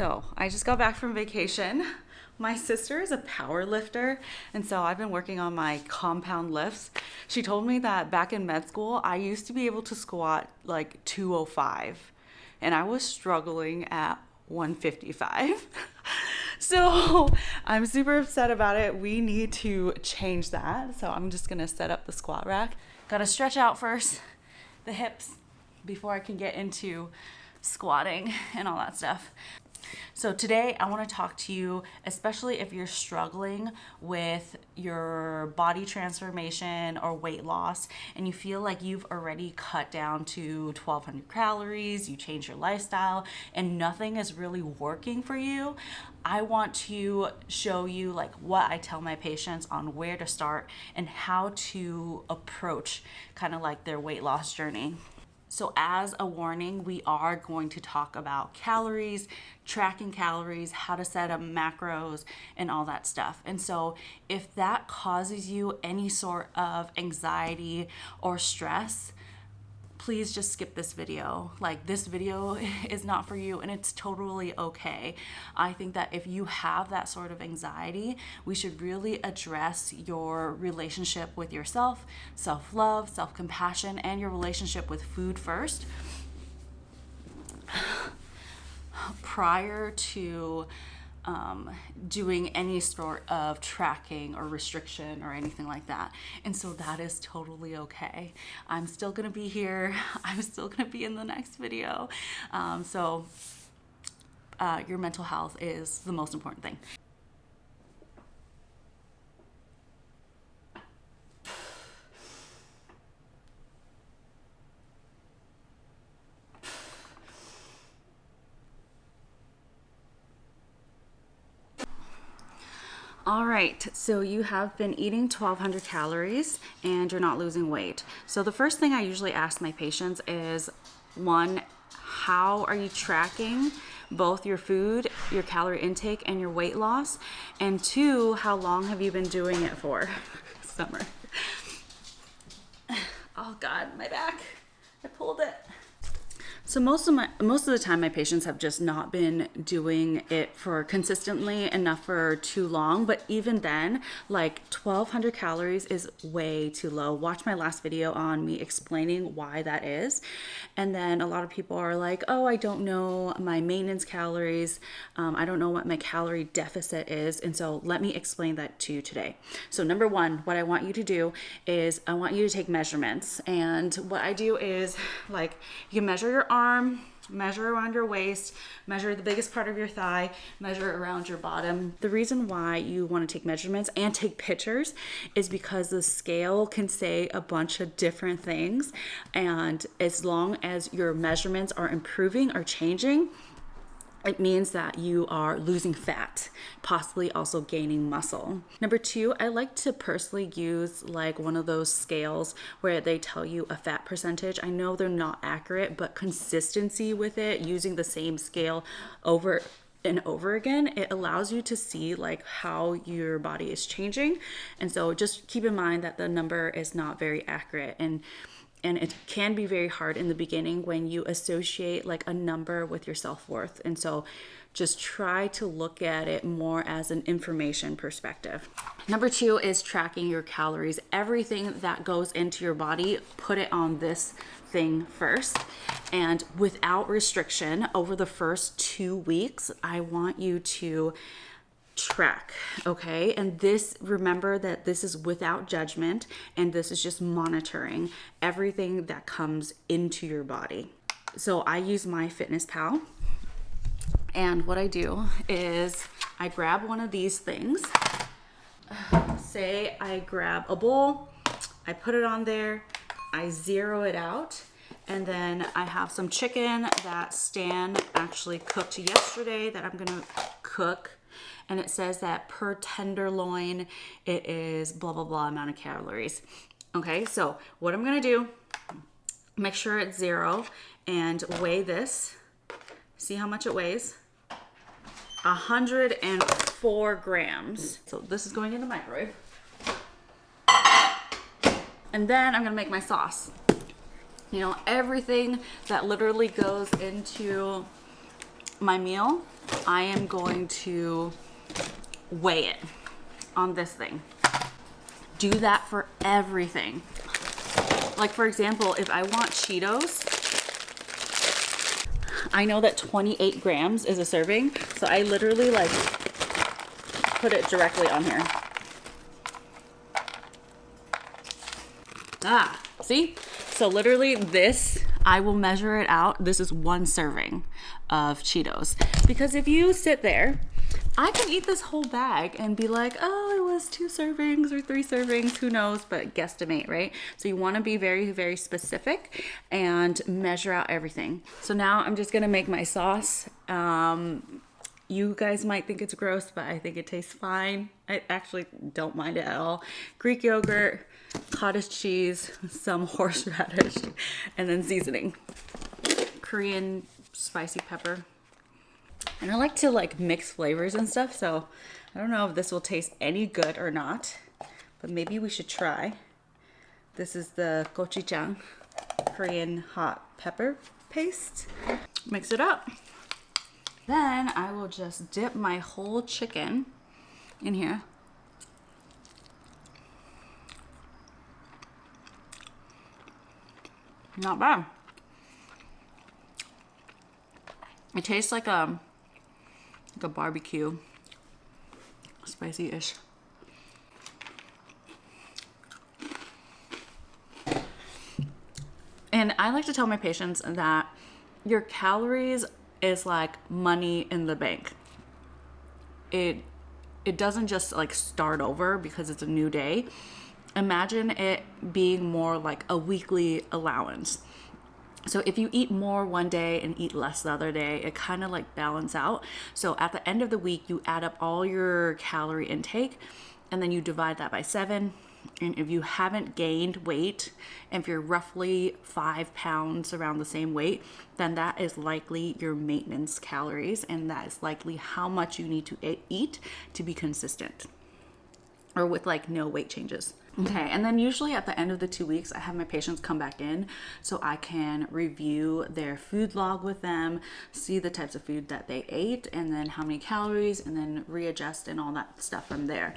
So I just got back from vacation. My sister is a power lifter, and so I've been working on my compound lifts. She told me that back in med school, I used to be able to squat like 205, and I was struggling at 155. So I'm super upset about it. We need to change that. So I'm just gonna set up the squat rack. Gotta stretch out first, the hips, before I can get into squatting and all that stuff. So today I want to talk to you, especially if you're struggling with your body transformation or weight loss and you feel like you've already cut down to 1200 calories, you change your lifestyle and nothing is really working for you. I want to show you like what I tell my patients on where to start and how to approach kind of like their weight loss journey. So as a warning, we are going to talk about calories, tracking calories, how to set up macros, and all that stuff. And so if that causes you any sort of anxiety or stress, please just skip this video. Like, this video is not for you and it's totally okay. I think that if you have that sort of anxiety, we should really address your relationship with yourself, self-love, self-compassion, and your relationship with food first prior to doing any sort of tracking or restriction or anything like that. And so that is totally okay. I'm still gonna be here. I'm still gonna be in the next video. Your mental health is the most important thing. All right, so you have been eating 1200 calories and you're not losing weight. So the first thing I usually ask my patients is, one, how are you tracking both your food, your calorie intake, and your weight loss? And two, how long have you been doing it for? Summer. Oh God, my back, I pulled it. So most of the time my patients have just not been doing it for consistently enough for too long, but even then, like 1200 calories is way too low. Watch my last video on me explaining why that is. And then a lot of people are like, oh, I don't know my maintenance calories. I don't know what my calorie deficit is. And so let me explain that to you today. So number one, what I want you to do is I want you to take measurements. And what I do is, like, you can measure your arm, measure around your waist, measure the biggest part of your thigh, measure around your bottom. The reason why you want to take measurements and take pictures is because the scale can say a bunch of different things. And as long as your measurements are improving or changing, it means that you are losing fat, possibly also gaining muscle. Number two, I like to personally use like one of those scales where they tell you a fat percentage. I know they're not accurate, but consistency with it, using the same scale over and over again, it allows you to see like how your body is changing. And so just keep in mind that the number is not very accurate, and it can be very hard in the beginning when you associate like a number with your self-worth. And so just try to look at it more as an information perspective. Number two is tracking your calories. Everything that goes into your body, put it on this thing first. And without restriction, over the first 2 weeks, I want you to track, okay? And this, remember that this is without judgment, and this is just monitoring everything that comes into your body. So I use MyFitnessPal, and what I do is I grab one of these things. Say I grab a bowl, I put it on there, I zero it out, and then I have some chicken that Stan actually cooked yesterday that I'm gonna cook. And it says that per tenderloin, it is blah, blah, blah amount of calories. Okay, so what I'm gonna do, make sure it's zero and weigh this. See how much it weighs? 104 grams. So this is going in the microwave. And then I'm gonna make my sauce. You know, everything that literally goes into my meal, I am going to weigh it on this thing. Do that for everything. Like for example, if I want Cheetos, I know that 28 grams is a serving, so I literally like put it directly on here. See? So literally this, I will measure it out. This is 1 serving of Cheetos. Because if you sit there, I can eat this whole bag and be like, oh, it was 2 servings or 3 servings, who knows, but guesstimate, right? So you want to be very, very specific and measure out everything. So now I'm just going to make my sauce. You guys might think it's gross, but I think it tastes fine. I actually don't mind it at all. Greek yogurt, cottage cheese, some horseradish, and then seasoning. Korean spicy pepper. And I like to like mix flavors and stuff, so I don't know if this will taste any good or not, but maybe we should try. This is the gochujang, Korean hot pepper paste. Mix it up. Then I will just dip my whole chicken in here. Not bad. It tastes like a barbecue, spicy-ish. And I like to tell my patients that your calories is like money in the bank. It doesn't just like start over because it's a new day. Imagine it being more like a weekly allowance. So if you eat more one day and eat less the other day, it kind of like balance out. So at the end of the week, you add up all your calorie intake and then you divide that by 7. And if you haven't gained weight, and if you're roughly 5 pounds around the same weight, then that is likely your maintenance calories. And that is likely how much you need to eat to be consistent or with like no weight changes. Okay, and then usually at the end of the 2 weeks, I have my patients come back in so I can review their food log with them, see the types of food that they ate, and then how many calories, and then readjust and all that stuff from there.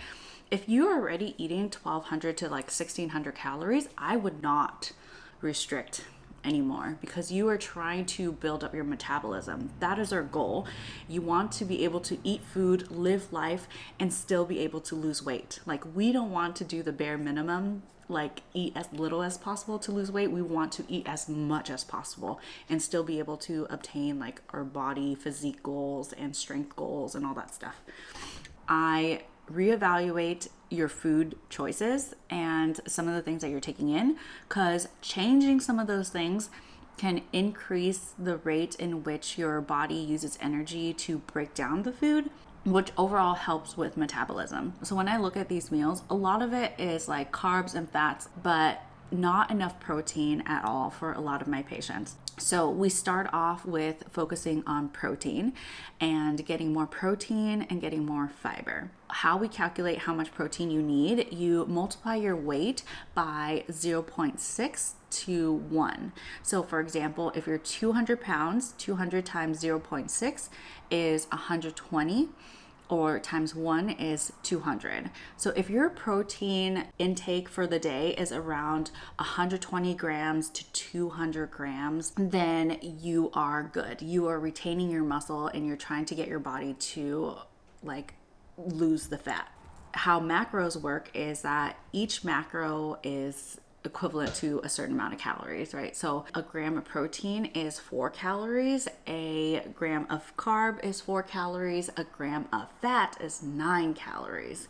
If you're already eating 1,200 to like 1,600 calories, I would not restrict anymore because you are trying to build up your metabolism. That is our goal. You want to be able to eat food, live life, and still be able to lose weight. Like we don't want to do the bare minimum, like eat as little as possible to lose weight. We want to eat as much as possible and still be able to obtain like our body physique goals and strength goals and all that stuff. I reevaluate your food choices and some of the things that you're taking in, because changing some of those things can increase the rate in which your body uses energy to break down the food, which overall helps with metabolism. So when I look at these meals, a lot of it is like carbs and fats, but not enough protein at all for a lot of my patients. So we start off with focusing on protein and getting more protein and getting more fiber. How we calculate how much protein you need, you multiply your weight by 0.6 to 1. So for example, if you're 200 pounds, 200 times 0.6 is 120. Or times 1 is 200. So if your protein intake for the day is around 120 grams to 200 grams, then you are good. You are retaining your muscle and you're trying to get your body to like lose the fat. How macros work is that each macro is equivalent to a certain amount of calories, right? So a gram of protein is 4 calories, a gram of carb is 4 calories, a gram of fat is 9 calories.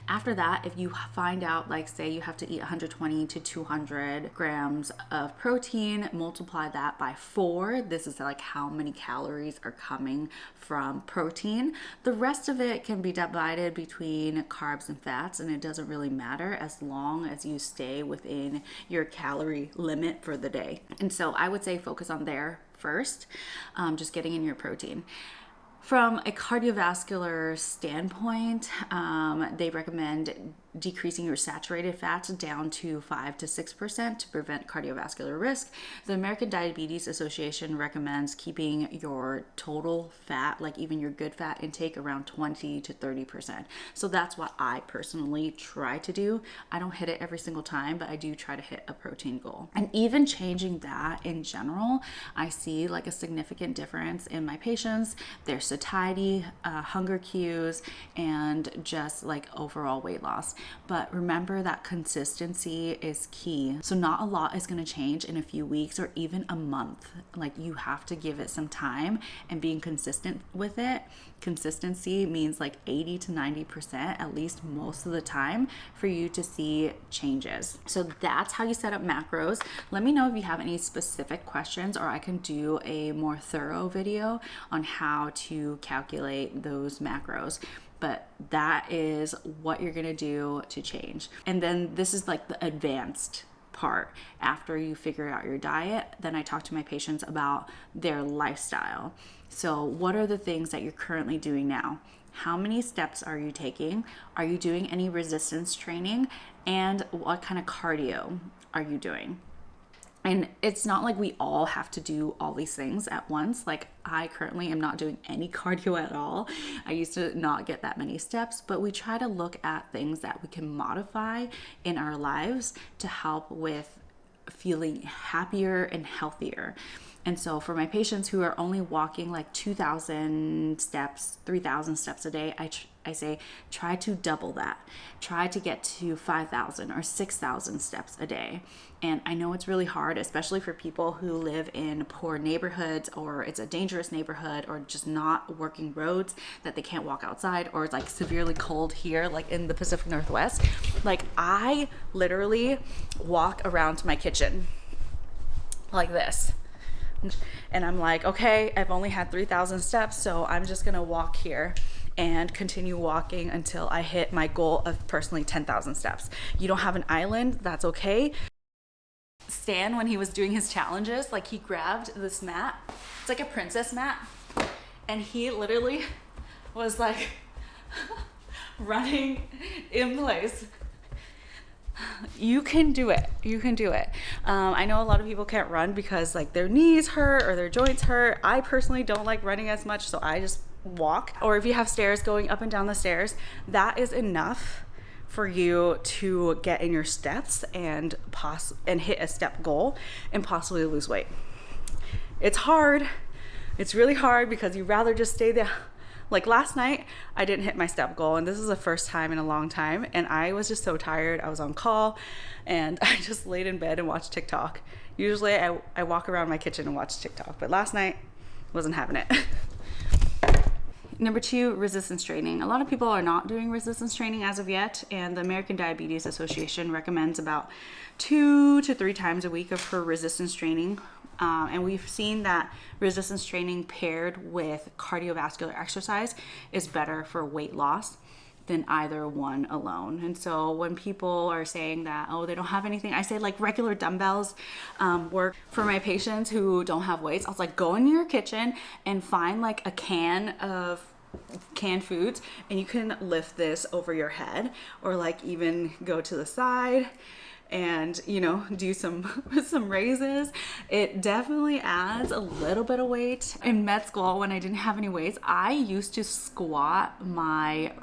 After that, if you find out, like say you have to eat 120 to 200 grams of protein, multiply that by 4. This is like how many calories are coming from protein. The rest of it can be divided between carbs and fats, and it doesn't really matter as long as you stay within your calorie limit for the day. And so I would say focus on there first, just getting in your protein. From a cardiovascular standpoint, they recommend decreasing your saturated fats down to 5 to 6% to prevent cardiovascular risk. The American Diabetes Association recommends keeping your total fat, like even your good fat intake, around 20 to 30%. So that's what I personally try to do. I don't hit it every single time, but I do try to hit a protein goal. And even changing that in general, I see like a significant difference in my patients, their satiety, hunger cues, and just like overall weight loss. But remember that consistency is key. So not a lot is going to change in a few weeks or even a month. Like you have to give it some time and being consistent with it. Consistency means like 80 to 90% at least most of the time for you to see changes. So that's how you set up macros. Let me know if you have any specific questions, or I can do a more thorough video on how to calculate those macros. But that is what you're gonna do to change. And then this is like the advanced part. After you figure out your diet, then I talk to my patients about their lifestyle. So what are the things that you're currently doing now? How many steps are you taking? Are you doing any resistance training? And what kind of cardio are you doing? And it's not like we all have to do all these things at once. Like I currently am not doing any cardio at all. I used to not get that many steps, but we try to look at things that we can modify in our lives to help with feeling happier and healthier. And so for my patients who are only walking like 2,000 steps, 3,000 steps a day, I say try to double that. Try to get to 5,000 or 6,000 steps a day. And I know it's really hard, especially for people who live in poor neighborhoods, or it's a dangerous neighborhood, or just not working roads that they can't walk outside, or it's like severely cold here, like in the Pacific Northwest. Like I literally walk around to my kitchen like this. And I'm like, okay, I've only had 3,000 steps, so I'm just gonna walk here and continue walking until I hit my goal of personally 10,000 steps. You don't have an island, that's okay. Stan, when he was doing his challenges, like he grabbed this mat, it's like a princess mat, and he literally was like running in place. You can do it. You can do it. I know a lot of people can't run because like their knees hurt or their joints hurt. I personally don't like running as much, so I just walk. Or if you have stairs, going up and down the stairs, that is enough for you to get in your steps and hit a step goal and possibly lose weight. It's hard. It's really hard because you'd rather just stay there. Like last night, I didn't hit my step goal, and this is the first time in a long time, and I was just so tired. I was on call, and I just laid in bed and watched TikTok. Usually, I walk around my kitchen and watch TikTok, but last night, wasn't having it. Number 2, resistance training. A lot of people are not doing resistance training as of yet, and the American Diabetes Association recommends about 2 to 3 times a week for resistance training. And we've seen that resistance training paired with cardiovascular exercise is better for weight loss than either one alone. And so when people are saying that, oh, they don't have anything, I say like regular dumbbells work for my patients who don't have weights. I was like, go in your kitchen and find like a can of canned foods, and you can lift this over your head, or like even go to the side and, you know, do some raises. It definitely adds a little bit of weight. In med school, when I didn't have any weights, I used to squat my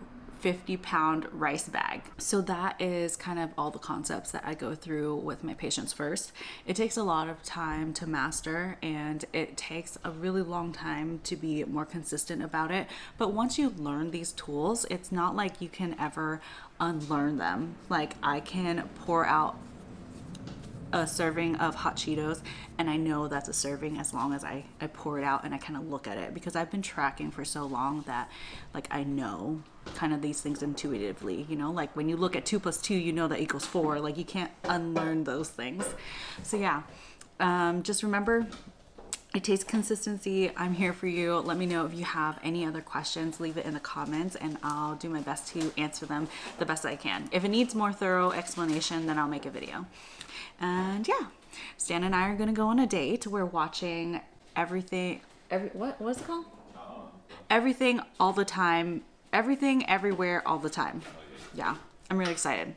50-pound rice bag. So that is kind of all the concepts that I go through with my patients first. It takes a lot of time to master, and it takes a really long time to be more consistent about it. But once you learn these tools, it's not like you can ever unlearn them. Like I can pour out a serving of hot Cheetos, and I know that's a serving as long as I pour it out and I kind of look at it, because I've been tracking for so long that like I know kind of these things intuitively, you know, like when you look at 2 + 2, you know that equals 4. Like you can't unlearn those things. So yeah, just remember, it takes consistency. I'm here for you. Let me know if you have any other questions. Leave it in the comments and I'll do my best to answer them the best I can. If it needs more thorough explanation, then I'll make a video. And yeah, Stan and I are gonna go on a date. We're watching Everything, what was it called? Everything All the Time. Everything Everywhere All the Time. Yeah. I'm really excited.